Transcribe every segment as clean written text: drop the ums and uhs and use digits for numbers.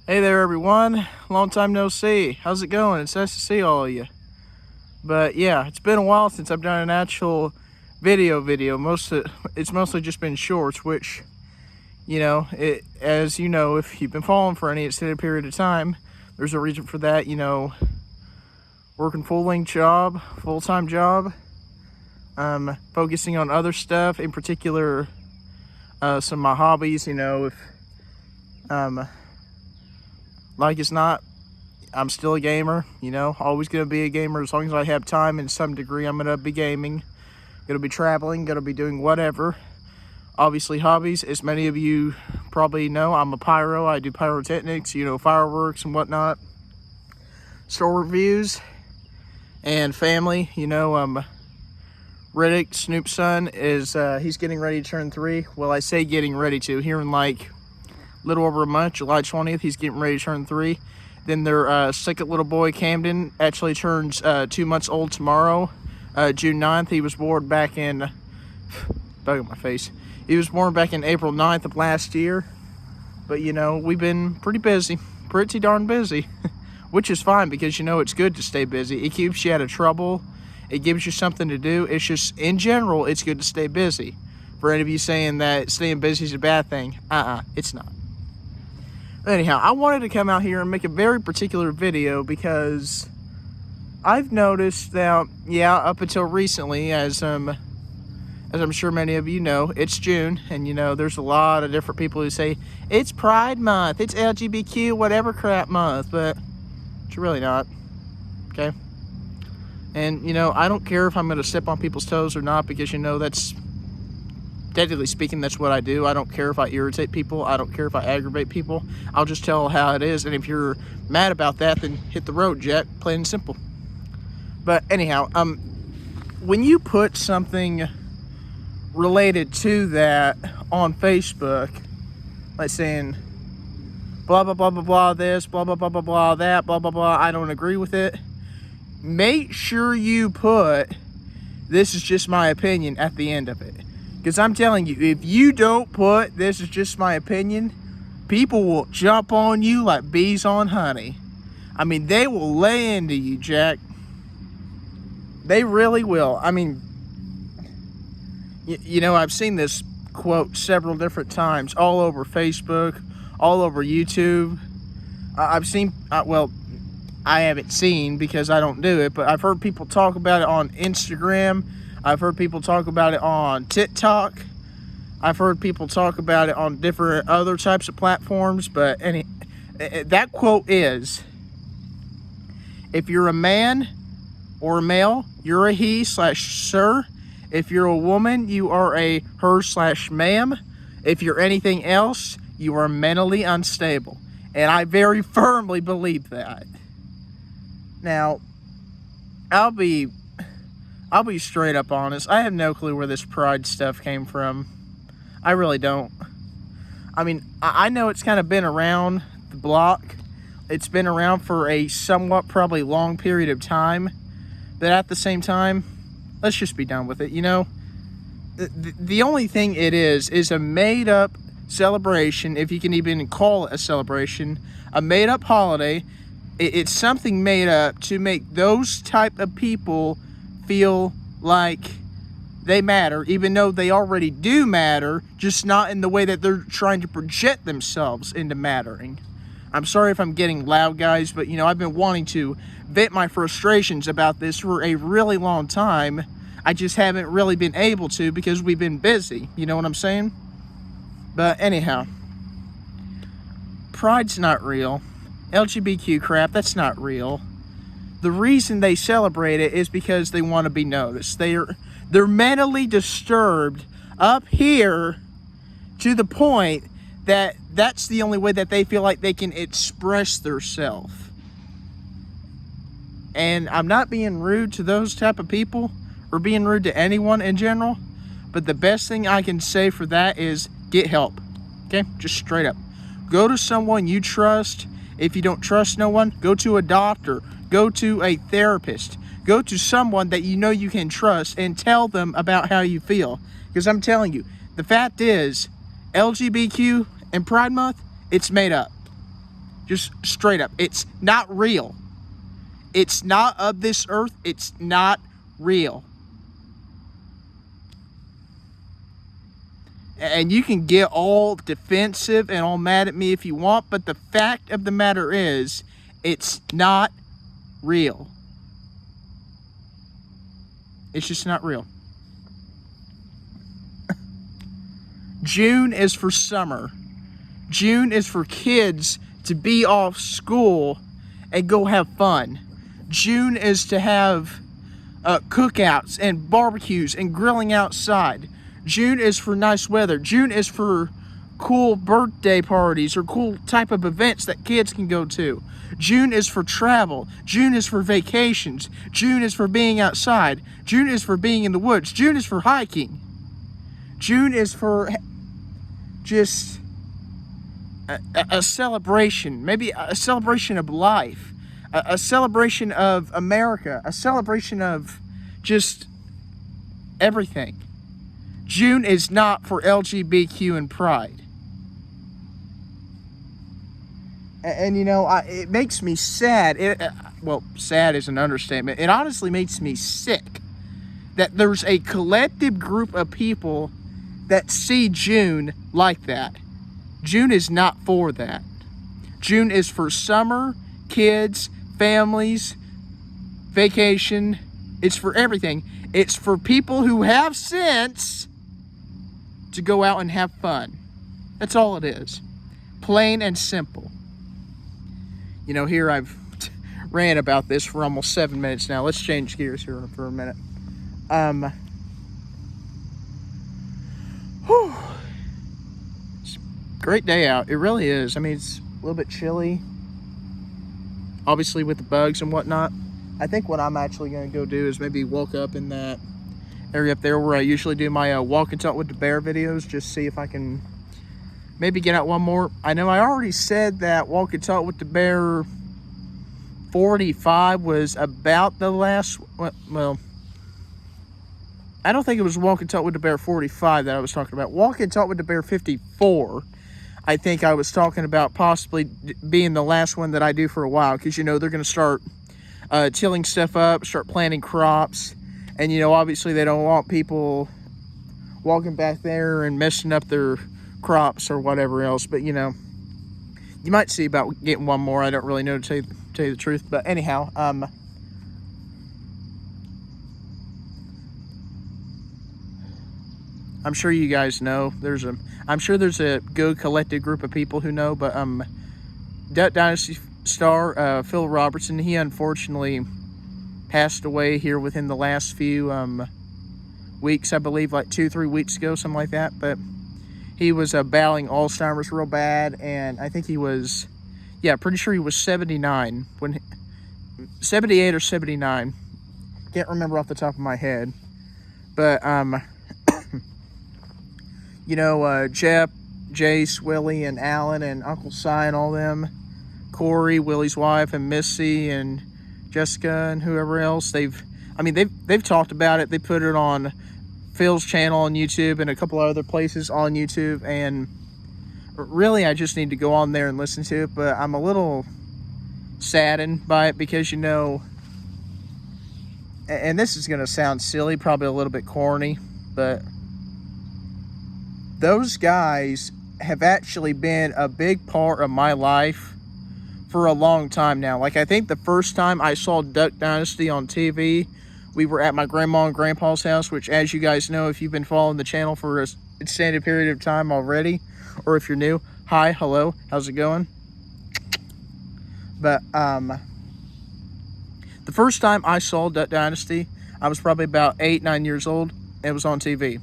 Hey there, everyone. Long time no see. How's it going? It's nice to see all of you. But yeah, it's been a while since I've done an actual video. It's mostly just been shorts, which, as you know, if you've been following for any extended period of time, there's a reason for that. Working full-time job, focusing on other stuff, in particular, some of my hobbies. Like it's not, I'm still a gamer, always going to be a gamer. As long as I have time in some degree, I'm going to be gaming, going to be traveling, going to be doing whatever. Obviously, hobbies, as many of you probably know, I'm a pyro. I do pyrotechnics, fireworks and whatnot. Store reviews and family, Riddick, Snoop's son, is, he's getting ready to turn 3. Well, I say getting ready to, here in like little over a month, July 20th, he's getting ready to turn 3. Then their second little boy, CAMDEN, actually turns 2 months old tomorrow, June 9th. He was born back in, bug on my face. He was born back in April 9th of last year. But, we've been pretty darn busy, which is fine because, it's good to stay busy. It keeps you out of trouble. It gives you something to do. It's just, in general, it's good to stay busy. For any of you saying that staying busy is a bad thing, it's not. Anyhow, I wanted to come out here and make a very particular video because I've noticed that, up until recently, as I'm sure many of you know, it's June, and there's a lot of different people who say it's Pride Month, it's LGBTQ whatever crap month, but it's really not. Okay, and I don't care if I'm going to step on people's toes or not, because that's, technically speaking, that's what I do. I don't care if I irritate people. I don't care if I aggravate people. I'll just tell how it is. And if you're mad about that, then hit the road, Jack. Plain and simple. But anyhow, when you put something related to that on Facebook, like saying blah, blah, blah, blah, blah, this, blah, blah, blah, blah, blah, that, blah, blah, blah, I don't agree with it, make sure you put, this is just my opinion at the end of it. Because I'm telling you, if you don't put, this is just my opinion, people will jump on you like bees on honey. I mean, they will lay into you, Jack. They really will. I mean, I've seen this quote several different times, all over Facebook, all over YouTube. I've seen, I haven't seen because I don't do it, but I've heard people talk about it on Instagram. I've heard people talk about it on TikTok. I've heard people talk about it on different other types of platforms. But that quote is, if you're a man or a male, you're a he/sir. If you're a woman, you are a her/ma'am. If you're anything else, you are mentally unstable. And I very firmly believe that. Now, I'll be straight up honest. I have no clue where this pride stuff came from. I really don't. I mean, I know it's kind of been around the block. It's been around for a somewhat probably long period of time. But at the same time, let's just be done with it. The only thing it is a made-up celebration, if you can even call it a celebration, a made-up holiday. It's something made up to make those type of people feel like they matter, even though they already do matter, just not in the way that they're trying to project themselves into mattering. I'm sorry if I'm getting loud, guys, but I've been wanting to vent my frustrations about this for a really long time. I just haven't really been able to because we've been busy, you know what I'm saying? But anyhow, pride's not real. LGBTQ crap, that's not real. The reason they celebrate it is because they want to be noticed. They're mentally disturbed up here to the point that that's the only way that they feel like they can express themselves. And I'm not being rude to those type of people or being rude to anyone in general, but the best thing I can say for that is get help. Okay? Just straight up. Go to someone you trust. If you don't trust no one, go to a doctor. Go to a therapist. Go to someone that you can trust and tell them about how you feel. Because I'm telling you, the fact is, LGBTQ and Pride Month, it's made up. Just straight up. It's not real. It's not of this earth. It's not real. And you can get all defensive and all mad at me if you want, but the fact of the matter is, it's not real. It's just not real. June is for summer. June is for kids to be off school and go have fun. June is to have cookouts and barbecues and grilling outside. June is for nice weather. June is for cool birthday parties or cool type of events that kids can go to. June is for travel. June is for vacations. June is for being outside. June is for being in the woods. June is for hiking. June is for just a celebration, maybe a celebration of life, a celebration of America, a celebration of just everything. June is not for LGBTQ and pride. And you know, it makes me sad. Well, sad is an understatement. It honestly makes me sick that there's a collective group of people that see June like that. June is not for that. June is for summer, kids, families, vacation. It's for everything. It's for people who have sense to go out and have fun. That's all it is. Plain and simple. You know, here I've ran about this for almost 7 minutes now. Let's change gears here for a minute. It's a great day out. It really is. I mean, it's a little bit chilly. Obviously with the bugs and whatnot. I think what I'm actually going to go do is maybe walk up in that area up there where I usually do my walk and talk with the bear videos. Just see if I can maybe get out one more. I know I already said that walk and talk with the bear 45 was about the last, well, I don't think it was walk and talk with the bear 45 that I was talking about. Walk and talk with the bear 54, I think I was talking about possibly being the last one that I do for a while, because you know they're going to start tilling stuff up, start planting crops, and you know obviously they don't want people walking back there and messing up their crops or whatever else. But you know, you might see about getting one more. I don't really know, to tell you the truth. But anyhow, I'm sure you guys know. I'm sure there's a good collected group of people who know. But Duck Dynasty star Phil Robertson, he unfortunately passed away here within the last few weeks. I believe like 2-3 weeks ago, something like that. But he was battling Alzheimer's real bad, and I think he was, yeah, pretty sure he was 79 when 78 or 79. Can't remember off the top of my head. But you know, Jep, Jace, Willie, and Alan, and Uncle Si, and all them, Corey, Willie's wife, and Missy, and Jessica, and whoever else, they've talked about it. They put it on Phil's channel on YouTube and a couple other places on YouTube, and really I just need to go on there and listen to it. But I'm a little saddened by it because, you know, and this is going to sound silly, probably a little bit corny, but those guys have actually been a big part of my life for a long time now. Like, I think the first time I saw Duck Dynasty on TV, we were at my grandma and grandpa's house, which, as you guys know, if you've been following the channel for an extended period of time already, or if you're new, hi, hello, how's it going? But the first time I saw Duck Dynasty, I was probably about 8-9 years old, and it was on TV.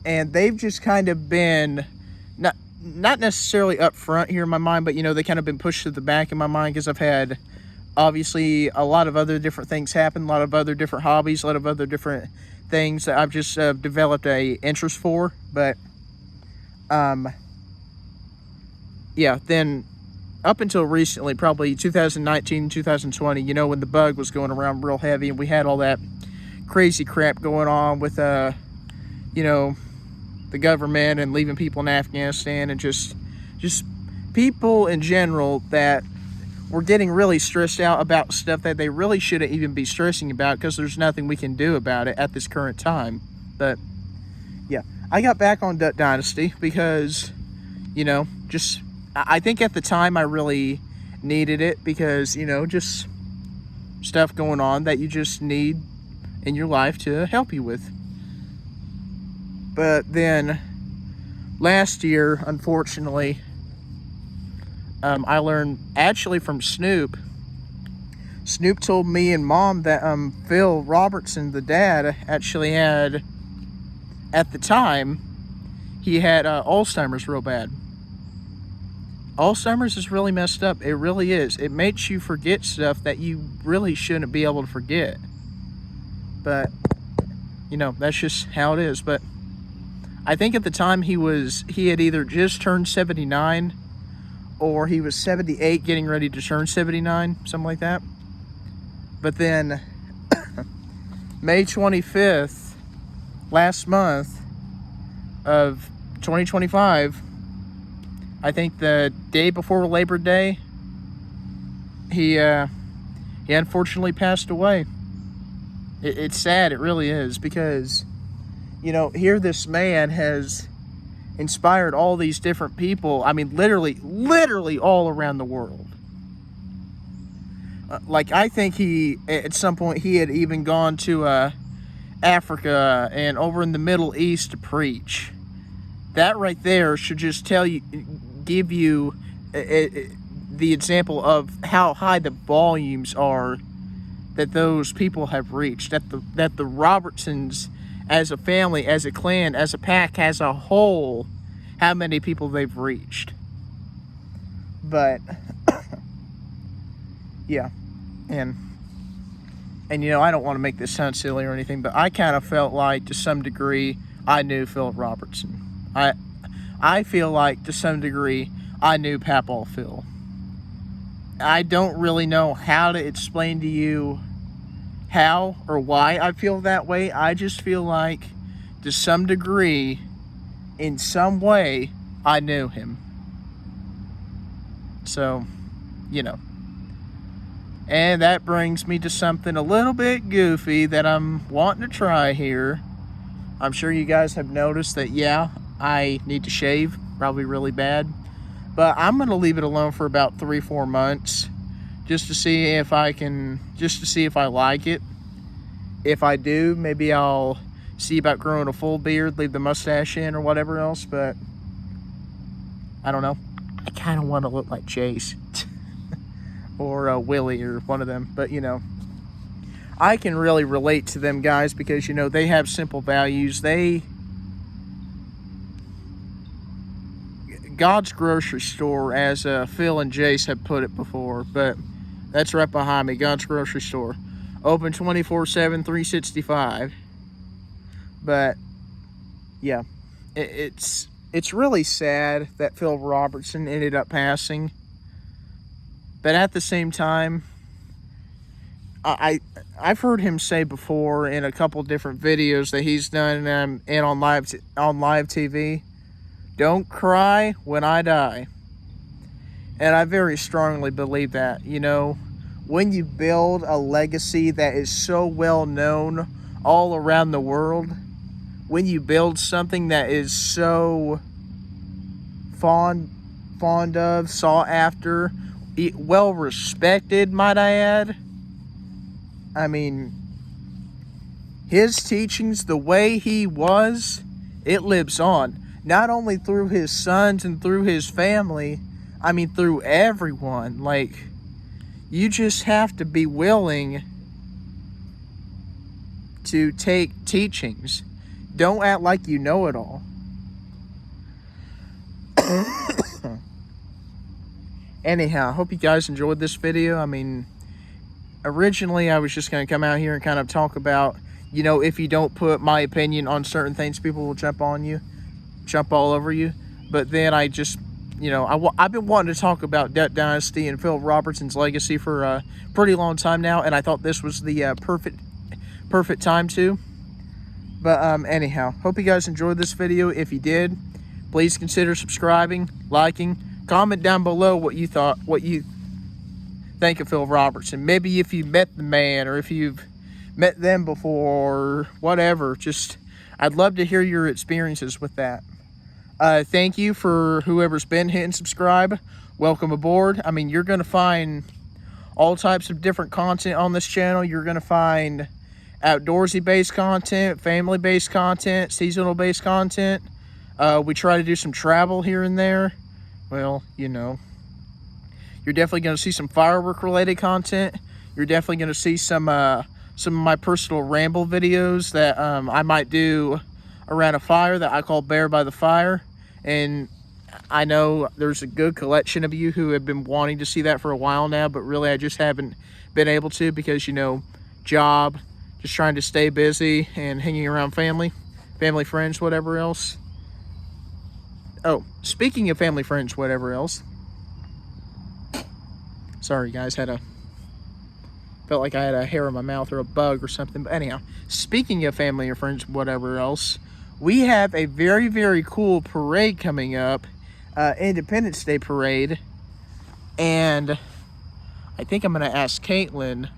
And they've just kind of been not necessarily up front here in my mind, but you know, they kind of been pushed to the back in my mind because I've had obviously a lot of other different things happen, a lot of other different hobbies, a lot of other different things that I've just developed a interest for. But yeah, then up until recently, probably 2019, 2020, you know, when the bug was going around real heavy and we had all that crazy crap going on with you know, the government and leaving people in Afghanistan and just people in general that were getting really stressed out about stuff that they really shouldn't even be stressing about, because there's nothing we can do about it at this current time. But yeah, I got back on Duck Dynasty because, you know, just, I think at the time I really needed it, because, you know, just stuff going on that you just need in your life to help you with. But then last year, unfortunately, I learned actually from Snoop. Snoop told me and Mom that Phil Robertson, the dad, actually had, at the time, he had Alzheimer's real bad. Alzheimer's is really messed up. It really is. It makes you forget stuff that you really shouldn't be able to forget. But, you know, that's just how it is. But I think at the time he had either just turned 79 or he was 78 getting ready to turn 79, something like that. But then May 25th, last month of 2025, I think the day before Labor Day, he unfortunately passed away. It's sad, it really is, because, you know, here this man has inspired all these different people. I mean, literally all around the world. Like, I think at some point, he had even gone to Africa and over in the Middle East to preach. That right there should just give you the example of how high the volumes are that those people have reached. That the Robertsons, as a family, as a clan, as a pack, as a whole, how many people they've reached. But yeah, and you know, I don't want to make this sound silly or anything, but I kind of felt like, to some degree, I knew Philip Robertson. I feel like, to some degree, I knew Papaw Phil. I don't really know how to explain to you how or why I feel that way. I just feel like, to some degree, in some way, I knew him. So, you know. And that brings me to something a little bit goofy that I'm wanting to try here. I'm sure you guys have noticed that, yeah, I need to shave, probably really bad. But I'm going to leave it alone for about 3-4 months, just to see if I like it. If I do, maybe I'll see about growing a full beard, leave the mustache in or whatever else, but I don't know. I kind of want to look like Chase or Willie or one of them, but, you know, I can really relate to them guys because, you know, they have simple values. God's grocery store, as Phil and Jace have put it before, but that's right behind me. God's grocery store, open 24/7, 365. But yeah, it's really sad that Phil Robertson ended up passing. But at the same time, I've heard him say before in a couple different videos that he's done and on live TV, don't cry when I die. And I very strongly believe that. You know, when you build a legacy that is so well known all around the world, when you build something that is so fond of, sought after, well respected, might I add. I mean, his teachings, the way he was, it lives on. Not only through his sons and through his family, I mean through everyone. Like, you just have to be willing to take teachings. Don't act like you know it all. Anyhow, I hope you guys enjoyed this video. I mean, originally I was just going to come out here and kind of talk about, you know, if you don't put my opinion on certain things, people will jump all over you. But then I just, you know, I've been wanting to talk about Duck Dynasty and Phil Robertson's legacy for a pretty long time now, and I thought this was the perfect time to. But anyhow, hope you guys enjoyed this video. If you did, please consider subscribing, liking, Comment down below what you think of Phil Robertson. Maybe if you met the man, or if you've met them before, or whatever. Just, I'd love to hear your experiences with that. Thank you for whoever's been hitting subscribe. Welcome aboard. I mean, you're going to find all types of different content on this channel. You're going to find outdoorsy based content, family based content, seasonal based content. We try to do some travel here and there. Well, you know, you're definitely going to see some firework related content. You're definitely going to see some of my personal ramble videos that I might do around a fire that I call Bear by the Fire. And I know there's a good collection of you who have been wanting to see that for a while now, but really I just haven't been able to because, you know, job, just trying to stay busy and hanging around family, friends, whatever else. Oh, speaking of family, friends, whatever else. Sorry guys, felt like I had a hair in my mouth or a bug or something. But anyhow, speaking of family or friends, whatever else, we have a very, very cool parade coming up, Independence Day parade. And I think I'm going to ask Caitlyn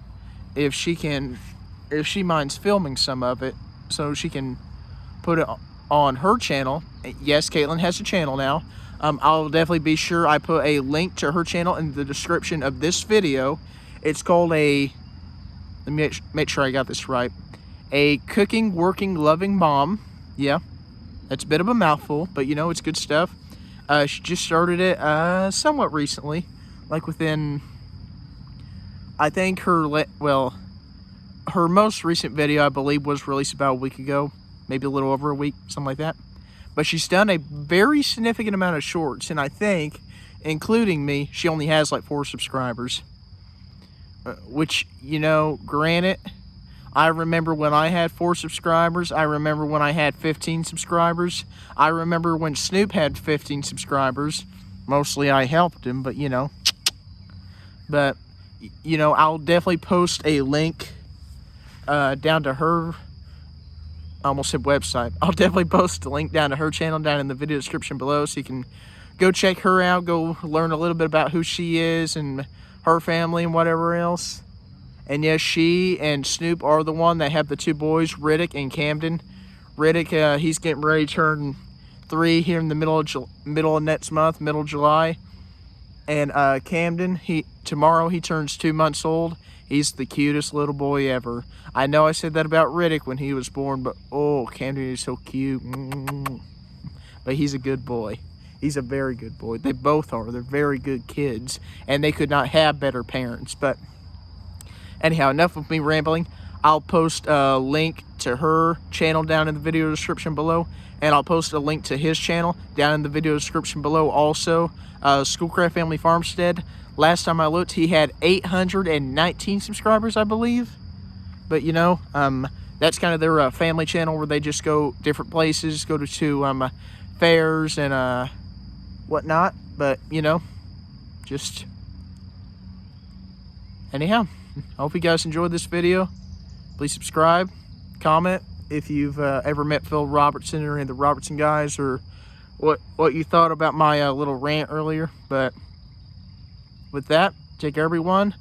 if she minds filming some of it so she can put it on her channel. Yes, Caitlyn has a channel now. I'll definitely be sure I put a link to her channel in the description of this video. It's called let me make sure I got this right. A Cooking, Working, Loving Mom. Yeah, that's a bit of a mouthful, but you know, it's good stuff. She just started it somewhat recently, like within, I think her most recent video, I believe, was released about a week ago, maybe a little over a week, something like that. But she's done a very significant amount of shorts, and I think, including me, she only has like 4 subscribers. Which, you know, granted, I remember when I had 4 subscribers. I remember when I had 15 subscribers. I remember when Snoop had 15 subscribers. Mostly I helped him, but you know. But, you know, I'll definitely post a link down to her, I almost said website. I'll definitely post a link down to her channel down in the video description below, so you can go check her out, go learn a little bit about who she is and her family and whatever else. And yes, she and Snoop are the one that have the 2 boys, Riddick and CAMDEN. Riddick, he's getting ready to turn 3 here in the middle of next month, middle of July. And CAMDEN, tomorrow he turns 2 months old. He's the cutest little boy ever. I know I said that about Riddick when he was born, but oh, CAMDEN is so cute. But he's a good boy. He's a very good boy. They both are. They're very good kids, and they could not have better parents. But anyhow, enough of me rambling. I'll post a link to her channel down in the video description below, and I'll post a link to his channel down in the video description below also. Schoolcraft Family Farmstead. Last time I looked, he had 819 subscribers, I believe. But you know, that's kind of their family channel where they just go different places, go to fairs and whatnot. But you know, just anyhow, I hope you guys enjoyed this video. Please subscribe, comment if you've ever met Phil Robertson or any of the Robertson guys, or what you thought about my little rant earlier. But with that, take care everyone.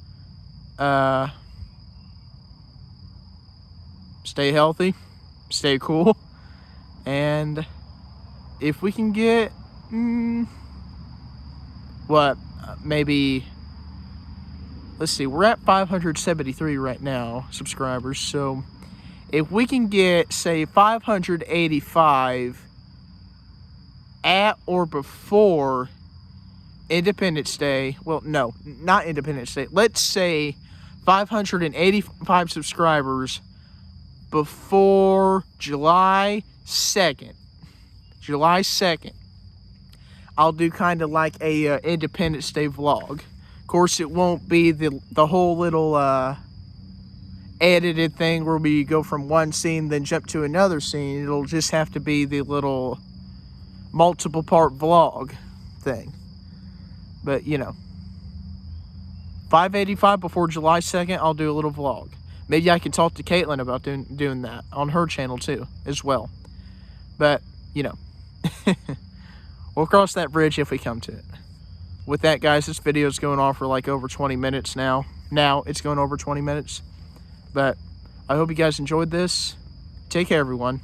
Stay healthy, stay cool, and if we can get maybe, let's see, we're at 573 right now subscribers, so if we can get, say, 585 at or before Independence Day, well, no, not Independence Day, let's say 585 subscribers before July 2nd, I'll do kind of like a Independence Day vlog. Of course, it won't be the whole little edited thing where we go from one scene then jump to another scene. It'll just have to be the little multiple part vlog thing. But you know, 585 before July 2nd, I'll do a little vlog. Maybe I can talk to Caitlyn about doing that on her channel too, as well. But, you know, we'll cross that bridge if we come to it. with that, guys, this video is going on for like over 20 minutes now. Now it's going over 20 minutes. But I hope you guys enjoyed this. Take care, everyone.